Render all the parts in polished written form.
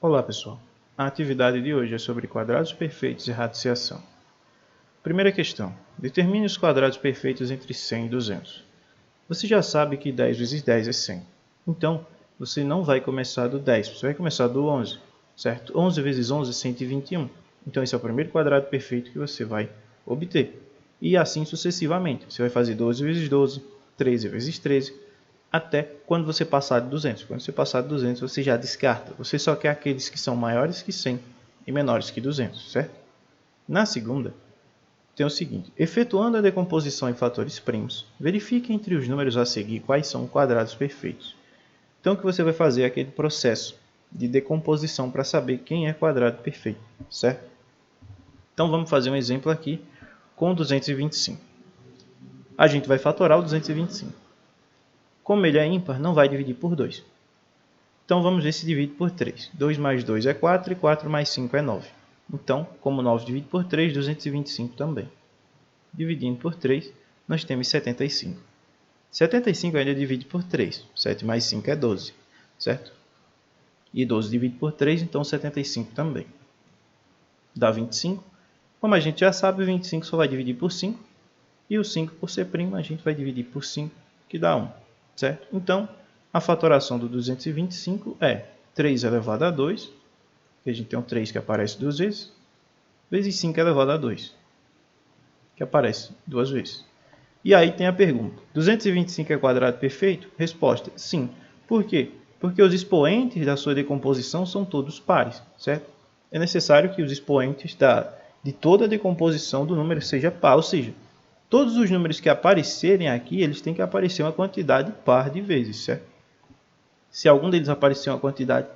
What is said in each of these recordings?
Olá pessoal, a atividade de hoje é sobre quadrados perfeitos e radiciação. Primeira questão, determine os quadrados perfeitos entre 100 e 200. Você já sabe que 10 vezes 10 é 100, então você não vai começar do 10, você vai começar do 11, certo? 11 vezes 11 é 121, então esse é o primeiro quadrado perfeito que você vai obter. E assim sucessivamente, você vai fazer 12 vezes 12, 13 vezes 13, até quando você passar de 200. Quando você passar de 200, você já descarta. Você só quer aqueles que são maiores que 100 e menores que 200, certo? Na segunda, tem o seguinte. Efetuando a decomposição em fatores primos, verifique entre os números a seguir quais são quadrados perfeitos. Então, o que você vai fazer é aquele processo de decomposição para saber quem é quadrado perfeito, certo? Então, vamos fazer um exemplo aqui com 225. A gente vai fatorar o 225. Como ele é ímpar, não vai dividir por 2. Então, vamos ver se divide por 3. 2 mais 2 é 4 e 4 mais 5 é 9. Então, como 9 divide por 3, 225 também. Dividindo por 3, nós temos 75. 75 ainda divide por 3. 7 mais 5 é 12, certo? E 12 divide por 3, então 75 também. Dá 25. Como a gente já sabe, o 25 só vai dividir por 5. E o 5, por ser primo, a gente vai dividir por 5, que dá 1. Certo? Então, a fatoração do 225 é 3 elevado a 2, que a gente tem um 3 que aparece duas vezes, vezes 5 elevado a 2, que aparece duas vezes. E aí tem a pergunta, 225 é quadrado perfeito? Resposta, sim. Por quê? Porque os expoentes da sua decomposição são todos pares, certo? É necessário que os expoentes de toda a decomposição do número seja par, ou seja, todos os números que aparecerem aqui, eles têm que aparecer uma quantidade par de vezes, certo? Se algum deles aparecer uma quantidade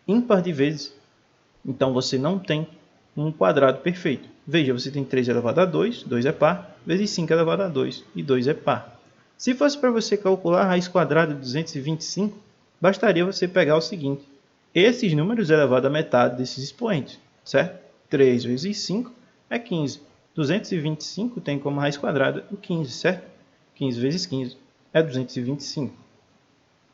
ímpar de vezes, então você não tem um quadrado perfeito. Veja, você tem 3 elevado a 2, 2 é par, vezes 5 elevado a 2, e 2 é par. Se fosse para você calcular a raiz quadrada de 225, bastaria você pegar o seguinte. Esses números elevado à metade desses expoentes, certo? 3 vezes 5 é 15. 225 tem como raiz quadrada o 15, certo? 15 vezes 15 é 225.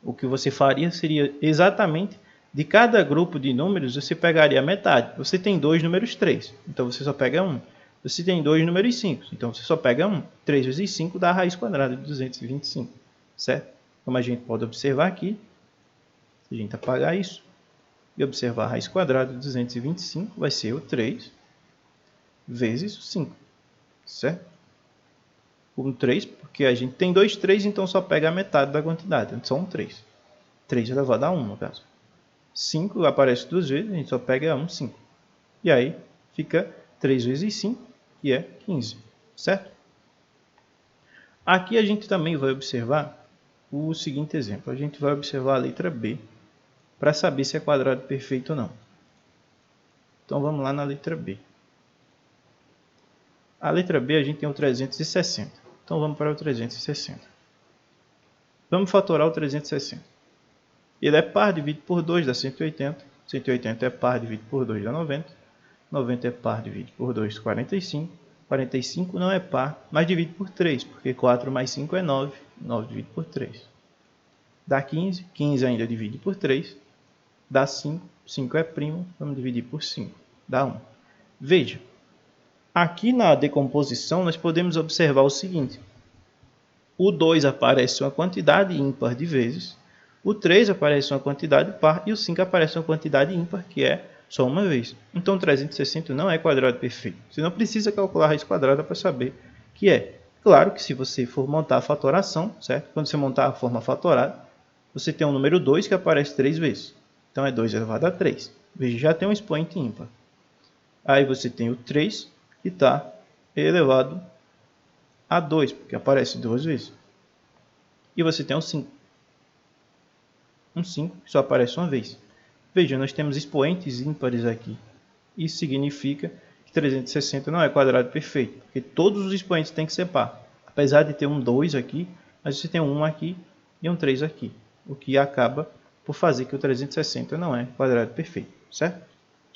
O que você faria seria exatamente de cada grupo de números, você pegaria a metade. Você tem dois números 3, então você só pega 1. Você tem dois números 5, então você só pega 1. 3 vezes 5 dá a raiz quadrada de 225, certo? Como a gente pode observar aqui, se a gente apagar isso e observar a raiz quadrada de 225, vai ser o 3 vezes o 5, certo? Um 3, porque a gente tem dois 3, então só pega a metade da quantidade, então só um 3. 3 elevado a 1, no caso. 5 aparece duas vezes, a gente só pega 1, 5. E aí fica 3 vezes 5, que é 15, certo? Aqui a gente também vai observar o seguinte exemplo. A gente vai observar a letra B para saber se é quadrado perfeito ou não. Então vamos lá na letra B. A letra B a gente tem o 360. Então vamos para o 360. Vamos fatorar o 360. Ele é par, dividido por 2 dá 180. 180 é par, dividido por 2 dá 90. 90 é par, dividido por 2, 45. 45 não é par, mas divide por 3, porque 4 mais 5 é 9. 9 divide por 3. Dá 15. 15 ainda divide por 3. Dá 5. 5 é primo, vamos dividir por 5. Dá 1. Veja, aqui na decomposição nós podemos observar o seguinte. O 2 aparece uma quantidade ímpar de vezes. O 3 aparece uma quantidade par e o 5 aparece uma quantidade ímpar, que é só uma vez. Então, 360 não é quadrado perfeito. Você não precisa calcular a raiz quadrada para saber que é. Claro que se você for montar a fatoração, certo? Quando você montar a forma fatorada, você tem o número 2 que aparece 3 vezes. Então, é 2 elevado a 3. Veja, já tem um expoente ímpar. Aí você tem o 3 que está elevado a 2, porque aparece duas vezes. E você tem o 5. Um 5 que só aparece uma vez. Veja, nós temos expoentes ímpares aqui. Isso significa que 360 não é quadrado perfeito, porque todos os expoentes têm que ser par. Apesar de ter um 2 aqui, mas você tem um 1 aqui e um 3 aqui. O que acaba por fazer que o 360 não é quadrado perfeito, certo?